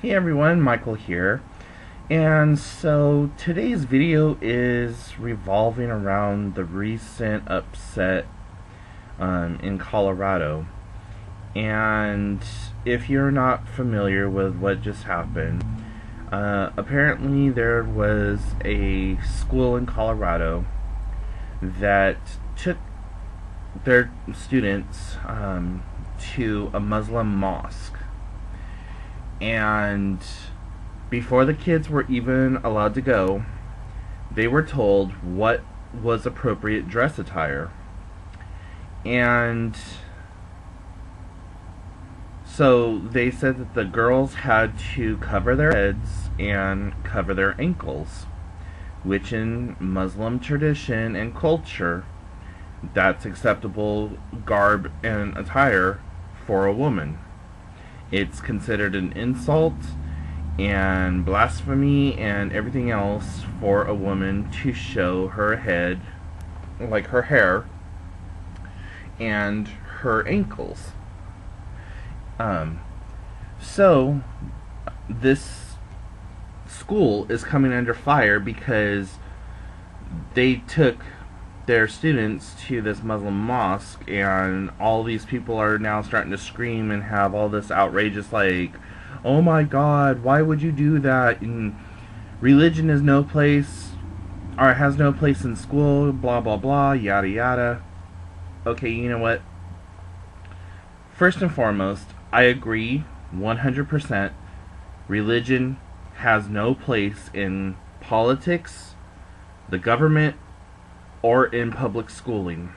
Hey everyone, Michael here. And so today's video is revolving around the recent upset in Colorado. And if you're not familiar with what just happened, apparently there was a school in Colorado that took their students to a Muslim mosque. And before the kids were even allowed to go, they were told what was appropriate dress attire. And so they said that the girls had to cover their heads and cover their ankles, which in Muslim tradition and culture, that's acceptable garb and attire for a woman. It's considered an insult and blasphemy and everything else for a woman to show her head, like her hair, and her ankles. So this school is coming under fire because they took their students to this Muslim mosque, and all these people are now starting to scream and have all this outrageous, like, oh my god, why would you do that, and religion is no place, or has no place in school, blah blah blah, yada yada. Okay, you know what, first and foremost, I agree 100%. Religion has no place in politics, the government, or in public schooling.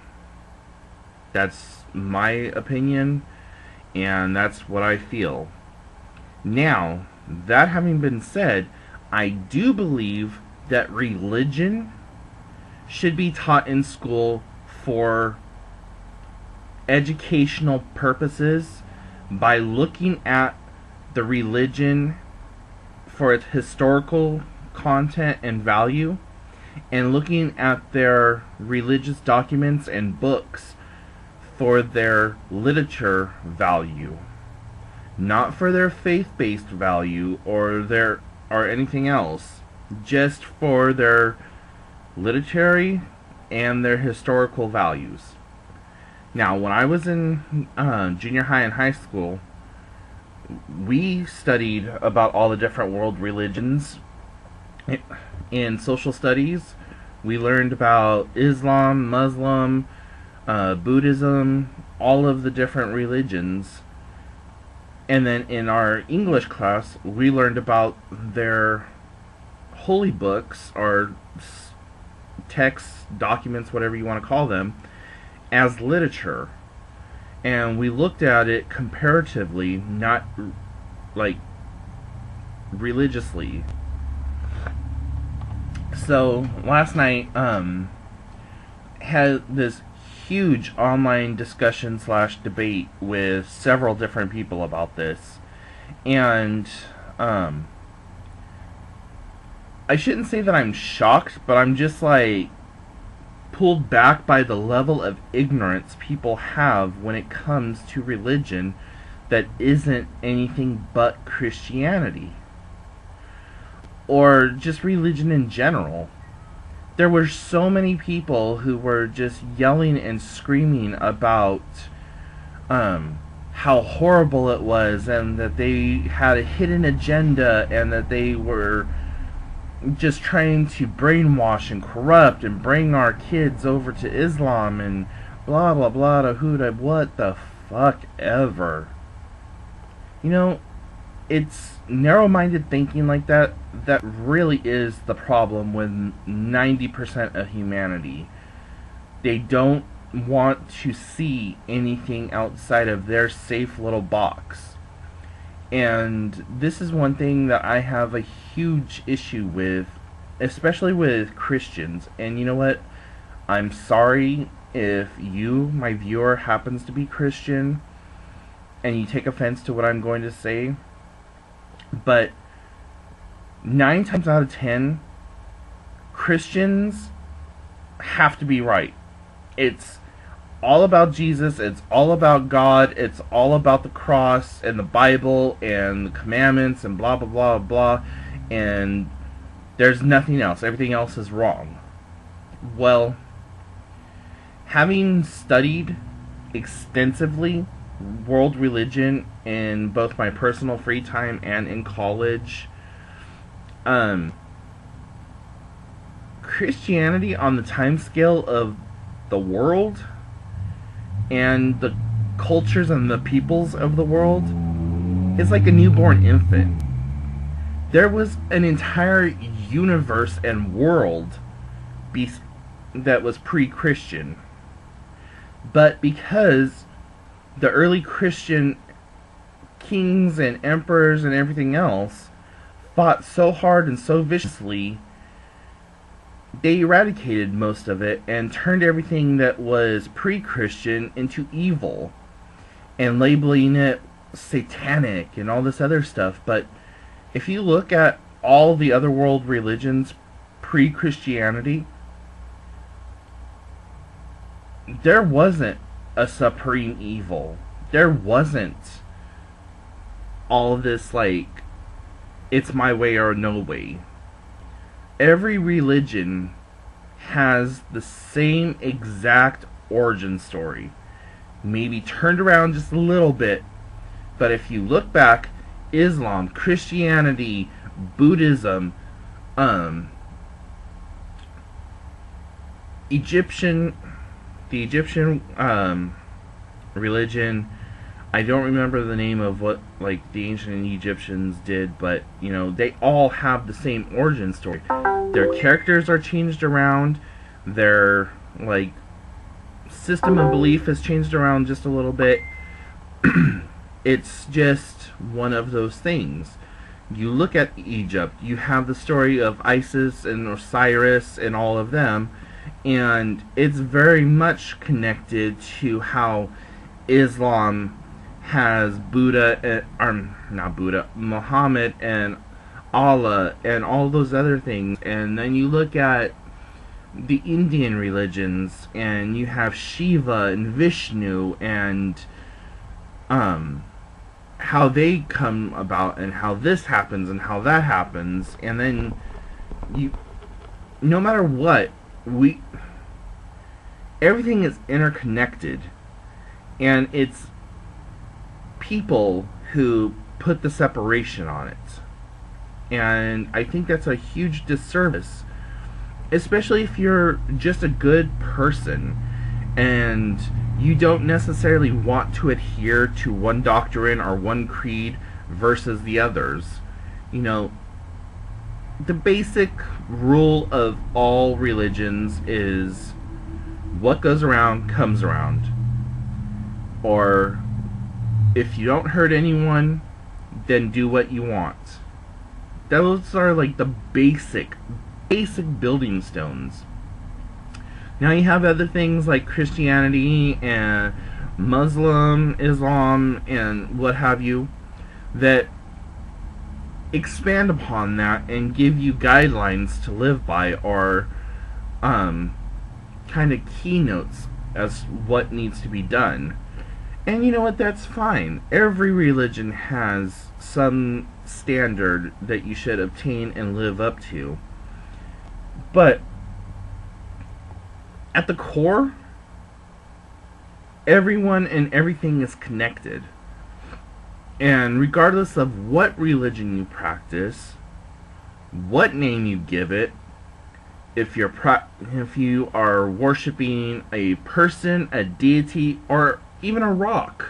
That's my opinion, and that's what I feel. Now, that having been said, I do believe that religion should be taught in school for educational purposes by looking at the religion for its historical content and value, and looking at their religious documents and books for their literature value, not for their faith-based value or anything else, just for their literary and their historical values. Now, when I was in junior high and high school, we studied about all the different world religions. In social studies, we learned about Islam, Muslim, Buddhism, all of the different religions. And then in our English class, we learned about their holy books, or texts, documents, whatever you want to call them, as literature. And we looked at it comparatively, not like religiously. So last night had this huge online discussion / debate with several different people about this, and I shouldn't say that I'm shocked, but I'm just like pulled back by the level of ignorance people have when it comes to religion that isn't anything but Christianity, or just religion in general. There were so many people who were just yelling and screaming about how horrible it was, and that they had a hidden agenda, and that they were just trying to brainwash and corrupt and bring our kids over to Islam and blah blah blah, to who to what the fuck ever. You know, it's narrow-minded thinking like that that really is the problem with 90% of humanity. They don't want to see anything outside of their safe little box. And this is one thing that I have a huge issue with, especially with Christians. And you know what? I'm sorry if you, my viewer, happens to be Christian and you take offense to what I'm going to say. But 9 times out of 10, Christians have to be right. It's all about Jesus, it's all about God, it's all about the cross and the Bible and the commandments and blah blah blah blah, and there's nothing else. Everything else is wrong. Well, having studied extensively world religion in both my personal free time and in college, Christianity on the time scale of the world and the cultures and the peoples of the world is like a newborn infant. There was an entire universe and world that was pre-Christian. But because the early Christian kings and emperors and everything else fought so hard and so viciously, they eradicated most of it and turned everything that was pre-Christian into evil and labeling it satanic and all this other stuff. But if you look at all the other world religions pre-Christianity, there wasn't a supreme evil. There wasn't all of this like, it's my way or no way. Every religion has the same exact origin story, maybe turned around just a little bit. But if you look back, Islam, Christianity, Buddhism, the Egyptian religion, I don't remember the name of what like the ancient Egyptians did, but you know, they all have the same origin story. Their characters are changed around, their like system of belief has changed around just a little bit. It's just one of those things. You look at Egypt, you have the story of Isis and Osiris and all of them, and it's very much connected to how Islam has Buddha, not Buddha, Muhammad and Allah and all those other things. And then you look at the Indian religions and you have Shiva and Vishnu and how they come about and how this happens and how that happens. And then you, no matter what, everything is interconnected, and it's people who put the separation on it. And I think that's a huge disservice, especially if you're just a good person and you don't necessarily want to adhere to one doctrine or one creed versus the others. You know, the basic rule of all religions is what goes around comes around. Or if you don't hurt anyone, then do what you want. Those are like the basic building stones. Now you have other things like Christianity and Muslim, Islam, and what have you, that expand upon that and give you guidelines to live by, or kind of keynotes as what needs to be done. And you know what, that's fine. Every religion has some standard that you should obtain and live up to. But at the core, everyone and everything is connected. And regardless of what religion you practice, what name you give it, if you are worshiping a person, a deity, or even a rock,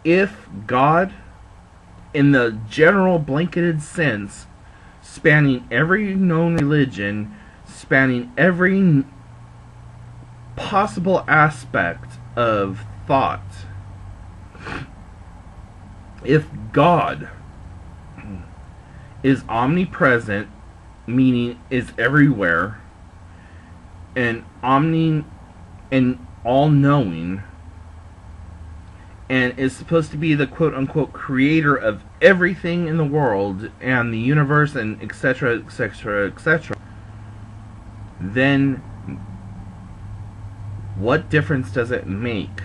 if God, in the general blanketed sense, spanning every known religion, spanning every possible aspect of thought, if God is omnipresent, meaning is everywhere, and and all-knowing, and is supposed to be the quote-unquote creator of everything in the world and the universe and etc., etc., etc., then what difference does it make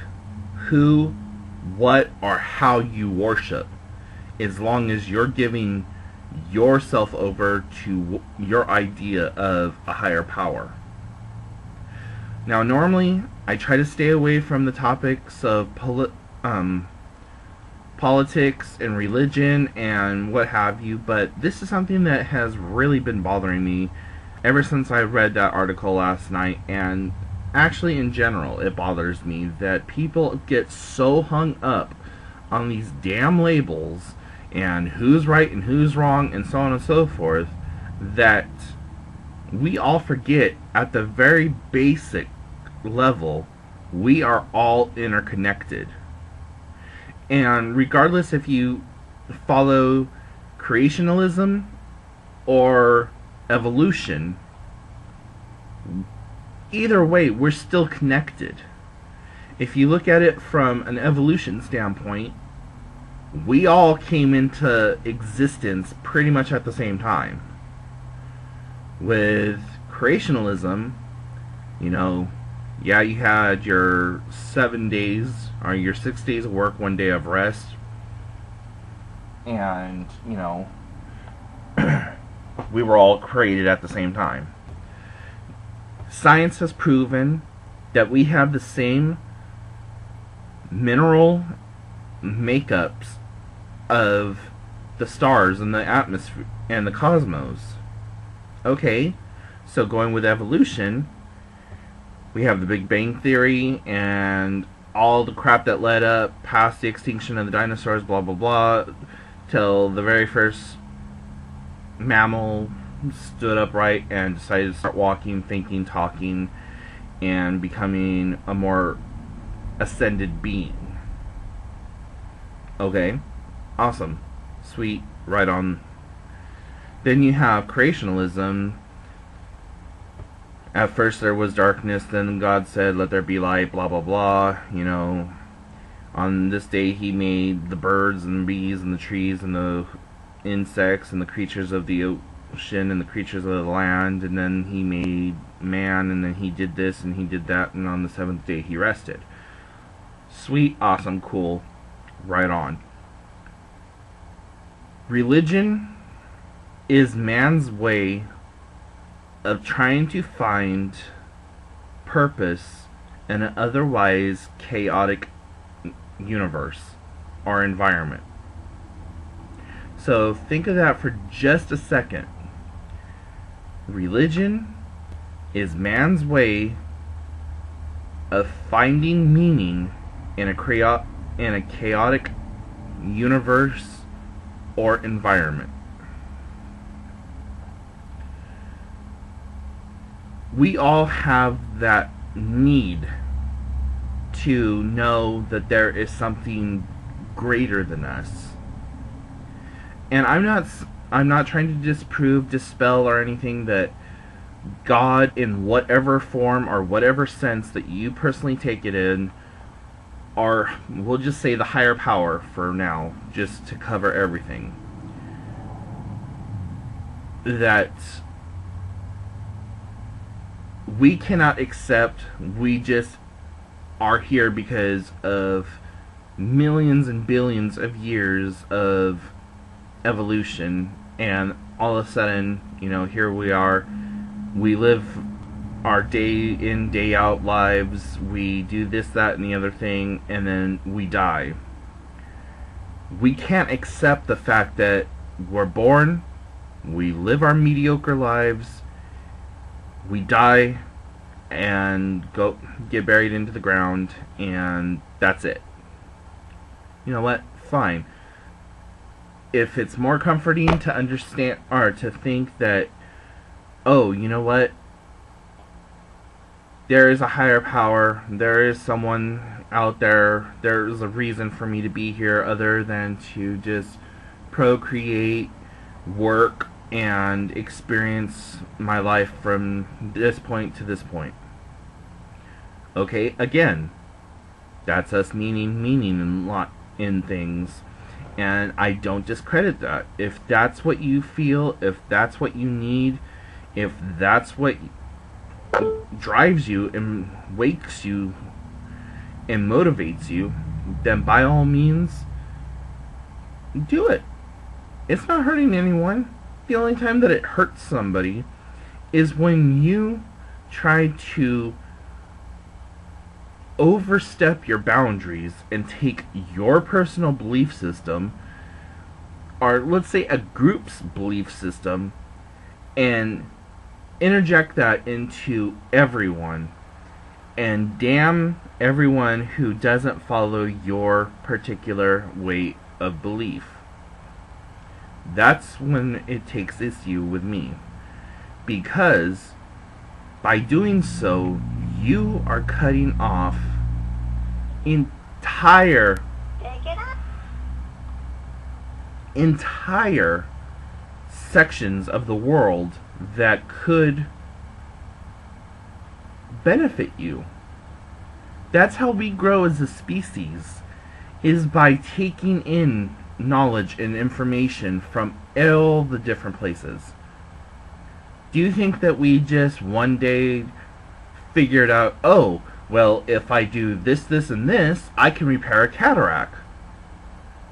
who, what, or how you worship, as long as you're giving yourself over to your idea of a higher power? Now, normally, I try to stay away from the topics of politics and religion and what have you, but this is something that has really been bothering me ever since I read that article last night, and actually in general it bothers me that people get so hung up on these damn labels and who's right and who's wrong and so on and so forth, that we all forget at the very basic level we are all interconnected. And regardless if you follow creationism or evolution, either way, we're still connected. If you look at it from an evolution standpoint, we all came into existence pretty much at the same time. With creationism, you know, yeah, you had your 7 days, or your 6 days of work, 1 day of rest, and, you know, we were all created at the same time. Science has proven that we have the same mineral makeups of the stars and the atmosphere and the cosmos. Okay, so going with evolution, we have the Big Bang Theory and all the crap that led up past the extinction of the dinosaurs, blah blah blah, till the very first mammal stood upright and decided to start walking, thinking, talking, and becoming a more ascended being. Okay, awesome, sweet, right on. Then you have creationism. At first there was darkness, then God said, let there be light, blah blah blah, you know. On this day he made the birds and the bees and the trees and the insects and the creatures of the ocean and the creatures of the land, and then he made man, and then he did this and he did that, and on the seventh day he rested. Sweet, awesome, cool, right on. Religion is man's way of trying to find purpose in an otherwise chaotic universe or environment. So think of that for just a second. Religion is man's way of finding meaning in a chaotic universe or environment. We all have that need to know that there is something greater than us. And I'm not trying to disprove, dispel, or anything that God, in whatever form or whatever sense that you personally take it in, or we'll just say the higher power for now, just to cover everything, that we cannot accept we just are here because of millions and billions of years of evolution, and all of a sudden, you know, here we are, we live our day in, day out lives, we do this, that, and the other thing, and then we die. We can't accept the fact that we're born, we live our mediocre lives, we die and go get buried into the ground, and that's it. You know what? Fine. If it's more comforting to understand or to think that, oh, you know what? There is a higher power, there is someone out there, there's a reason for me to be here other than to just procreate, work, and experience my life from this point to this point. Okay, again, that's us meaning in things, and I don't discredit that. If that's what you feel, if that's what you need, if that's what drives you and wakes you and motivates you, then by all means, do it. It's not hurting anyone. The only time that it hurts somebody is when you try to overstep your boundaries and take your personal belief system, or let's say a group's belief system, and interject that into everyone, and damn everyone who doesn't follow your particular way of belief. That's when it takes issue with me, because by doing so, you are cutting off entire sections of the world that could benefit you. That's how we grow as a species, is by taking in knowledge and information from all the different places. Do you think that we just one day figured out, oh, well, if I do this, this, and this, I can repair a cataract?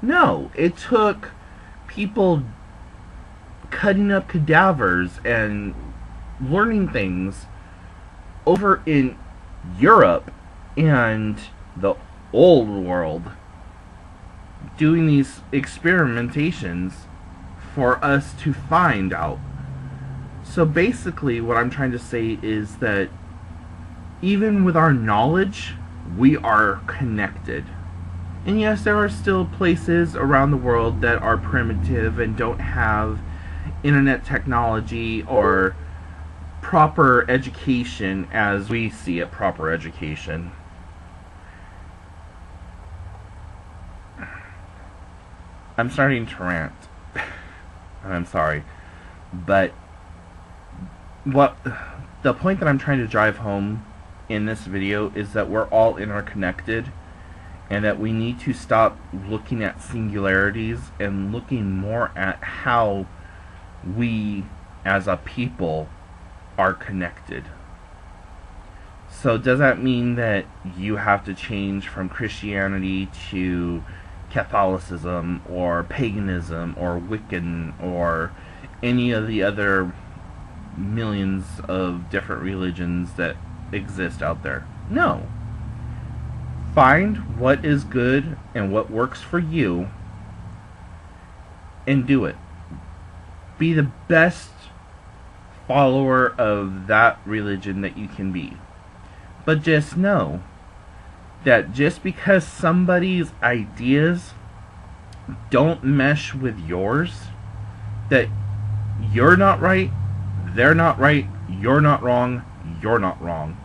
No, it took people cutting up cadavers and learning things over in Europe and the old world, doing these experimentations for us to find out. So basically what I'm trying to say is that even with our knowledge, we are connected. And yes, there are still places around the world that are primitive and don't have internet technology or proper education as we see it, proper education. I'm starting to rant. I'm sorry. But what the point that I'm trying to drive home in this video is that we're all interconnected, and that we need to stop looking at singularities and looking more at how we as a people are connected. So does that mean that you have to change from Christianity to Catholicism or paganism or Wiccan or any of the other millions of different religions that exist out there? No. Find what is good and what works for you and do it. Be the best follower of that religion that you can be. But just know that just because somebody's ideas don't mesh with yours, that you're not right, they're not right, you're not wrong, you're not wrong.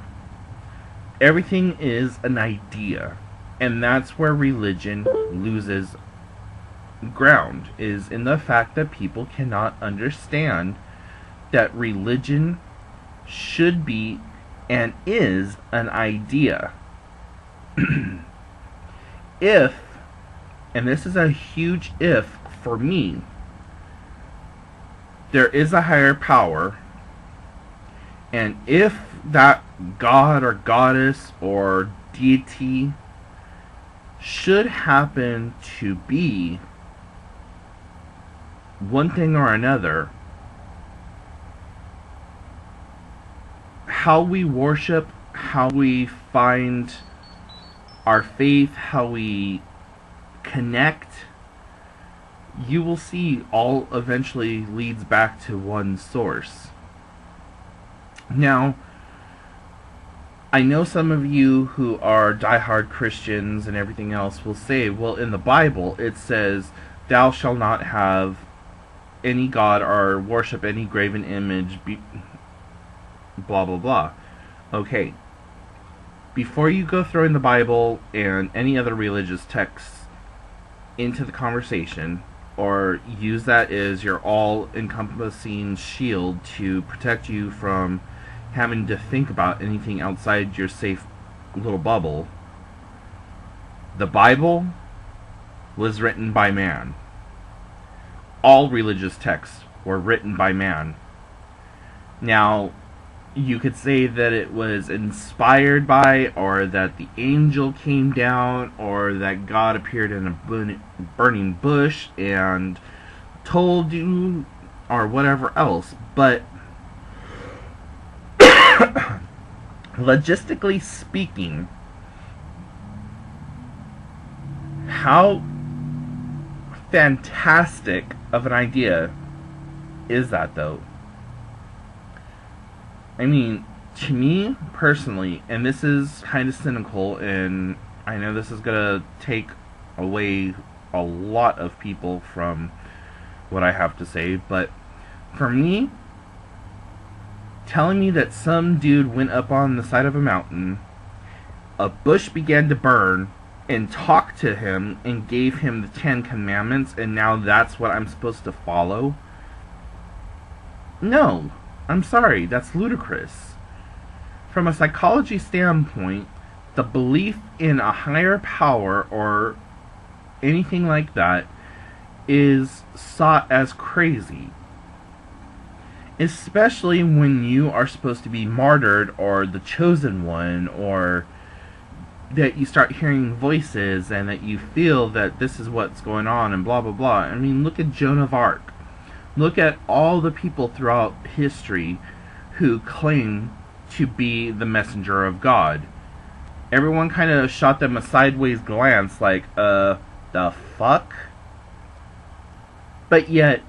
Everything is an idea, and that's where religion loses ground, is in the fact that people cannot understand that religion should be and is an idea. If, and this is a huge if for me, there is a higher power, and if that god or goddess or deity should happen to be one thing or another, how we worship, how we find our faith, how we connect, you will see all eventually leads back to one source. Now, I know some of you who are diehard Christians and everything else will say, well, in the Bible it says, thou shalt not have any god or worship any graven image, blah blah blah. Okay, before you go throwing the Bible and any other religious texts into the conversation, or use that as your all-encompassing shield to protect you from having to think about anything outside your safe little bubble, the Bible was written by man. All religious texts were written by man. Now, you could say that it was inspired by, or that the angel came down, or that God appeared in a burning bush and told you, or whatever else. But logistically speaking, how fantastic of an idea is that, though? I mean, to me personally, and this is kind of cynical, and I know this is going to take away a lot of people from what I have to say, but for me, telling me that some dude went up on the side of a mountain, a bush began to burn, and talked to him and gave him the 10 Commandments, and now that's what I'm supposed to follow? No. I'm sorry, that's ludicrous. From a psychology standpoint, the belief in a higher power or anything like that is sought as crazy. Especially when you are supposed to be martyred or the chosen one, or that you start hearing voices and that you feel that this is what's going on and blah blah blah. I mean, look at Joan of Arc. Look at all the people throughout history who claim to be the messenger of God. Everyone kind of shot them a sideways glance like, the fuck? But yet,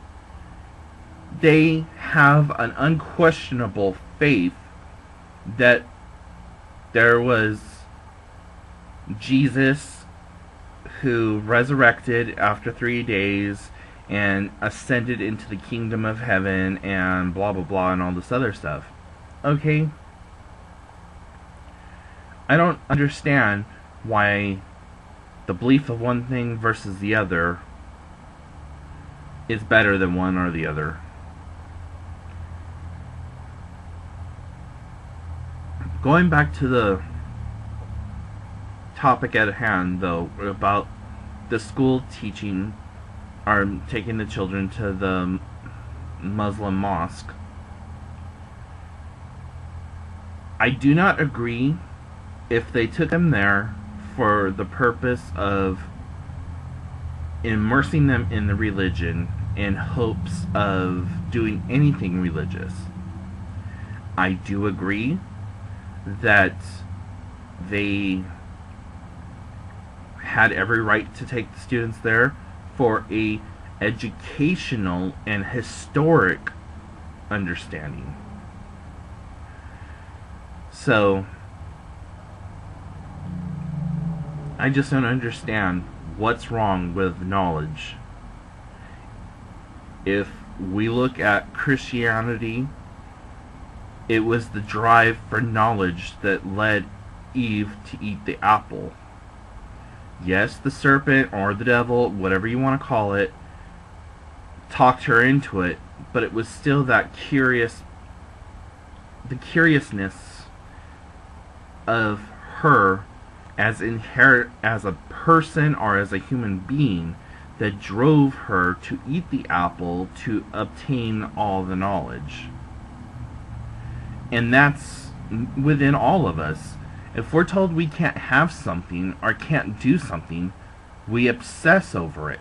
they have an unquestionable faith that there was Jesus who resurrected after 3 days and ascended into the kingdom of heaven and blah blah blah and all this other stuff. Okay? I don't understand why the belief of one thing versus the other is better than one or the other. Going back to the topic at hand, though, about the school teaching are taking the children to the Muslim Mosque. I do not agree if they took them there for the purpose of immersing them in the religion in hopes of doing anything religious. I do agree that they had every right to take the students there for a educational and historic understanding. So I just don't understand what's wrong with knowledge. If we look at Christianity, it was the drive for knowledge that led Eve to eat the apple. Yes, the serpent or the devil, whatever you want to call it, talked her into it, but it was still that curiousness of her as a person or as a human being that drove her to eat the apple to obtain all the knowledge. And that's within all of us. If we're told we can't have something or can't do something, we obsess over it.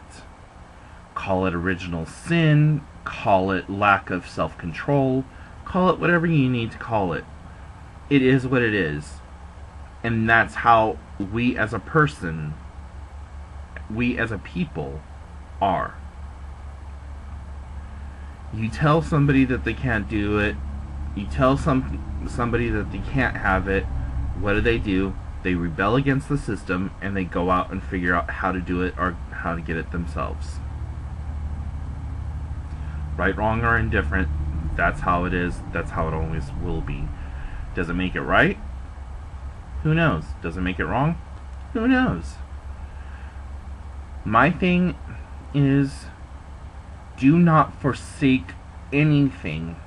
Call it original sin, call it lack of self-control, call it whatever you need to call it. It is what it is. And that's how we as a person, we as a people, are. You tell somebody that they can't do it, you tell somebody that they can't have it, what do? They rebel against the system and they go out and figure out how to do it or how to get it themselves. Right, wrong, or indifferent, that's how it is, that's how it always will be. Does it make it right? Who knows? Does it make it wrong? Who knows? My thing is, do not forsake anything.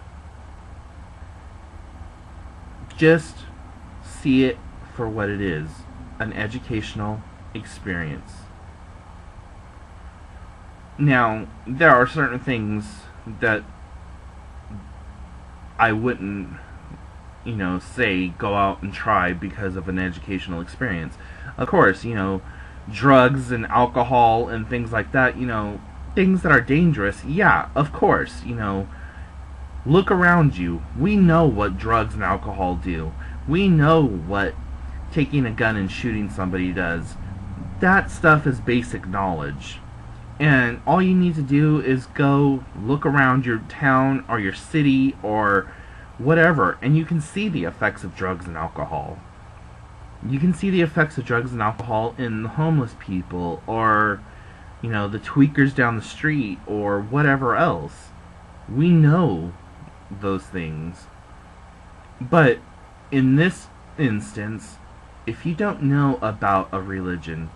Just see it for what it is, an educational experience. Now, there are certain things that I wouldn't say go out and try because of an educational experience. Of course, drugs and alcohol and things like that, things that are dangerous, yeah, of course, look around you. We know what drugs and alcohol do. We know what taking a gun and shooting somebody does. That stuff is basic knowledge. And all you need to do is go look around your town or your city or whatever, and you can see the effects of drugs and alcohol. You can see the effects of drugs and alcohol in the homeless people or, the tweakers down the street or whatever else. We know those things. But in this instance, if you don't know about a religion,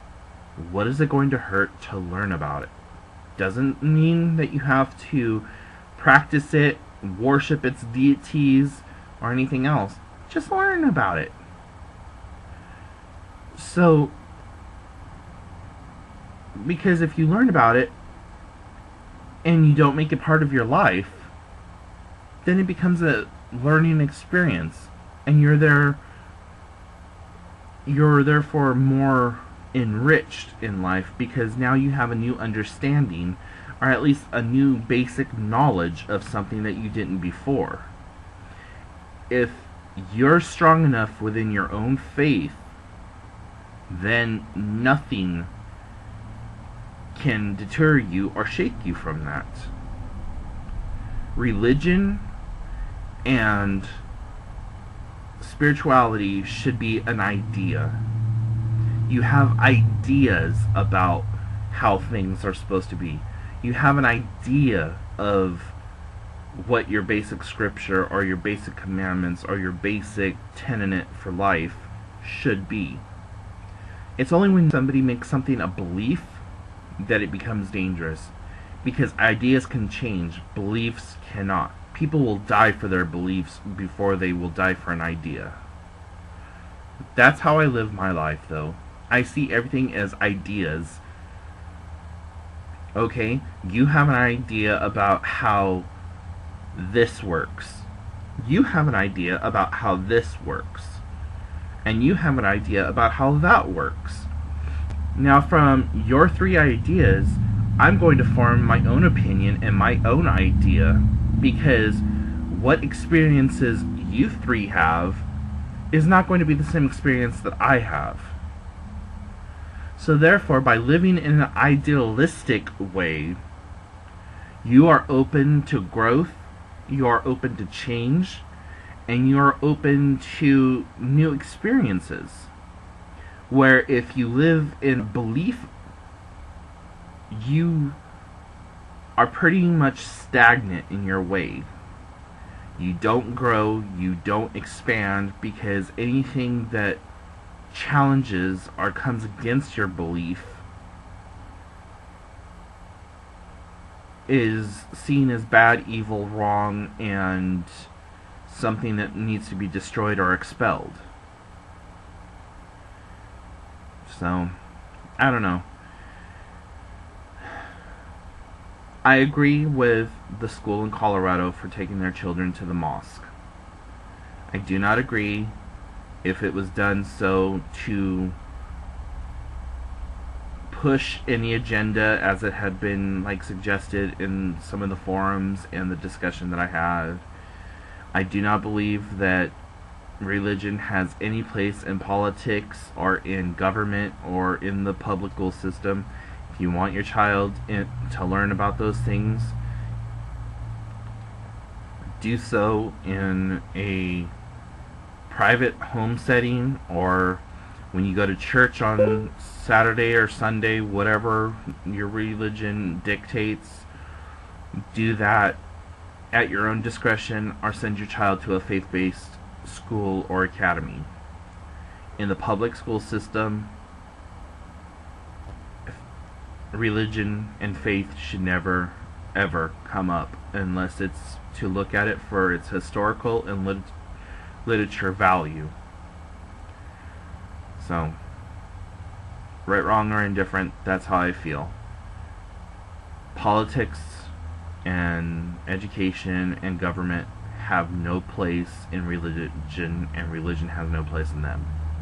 what is it going to hurt to learn about it? Doesn't mean that you have to practice it, worship its deities, or anything else. Just learn about it. So, because if you learn about it and you don't make it part of your life, then it becomes a learning experience, and you're therefore more enriched in life because now you have a new understanding, or at least a new basic knowledge of something that you didn't before. If you're strong enough within your own faith, then nothing can deter you or shake you from that. Religion and spirituality should be an idea. You have ideas about how things are supposed to be. You have an idea of what your basic scripture or your basic commandments or your basic tenet for life should be. It's only when somebody makes something a belief that it becomes dangerous, because ideas can change, beliefs cannot. People will die for their beliefs before they will die for an idea. That's how I live my life, though. I see everything as ideas. Okay, you have an idea about how this works. You have an idea about how this works. And you have an idea about how that works. Now, from your three ideas, I'm going to form my own opinion and my own idea, because what experiences you three have is not going to be the same experience that I have. So therefore, by living in an idealistic way, you are open to growth, you are open to change, and you are open to new experiences. Where if you live in belief, you are pretty much stagnant in your way. You don't grow, you don't expand, because anything that challenges or comes against your belief is seen as bad, evil, wrong, and something that needs to be destroyed or expelled. So, I don't know. I agree with the school in Colorado for taking their children to the mosque. I do not agree if it was done so to push any agenda as it had been suggested in some of the forums and the discussion that I had. I do not believe that religion has any place in politics or in government or in the public school system. If you want your child to learn about those things, do so in a private home setting, or when you go to church on Saturday or Sunday, whatever your religion dictates. Do that at your own discretion, or send your child to a faith-based school or academy. In the public school system, religion and faith should never ever come up unless it's to look at it for its historical and literature value. So, right, wrong, or indifferent, that's how I feel. Politics and education and government have no place in religion, and religion has no place in them.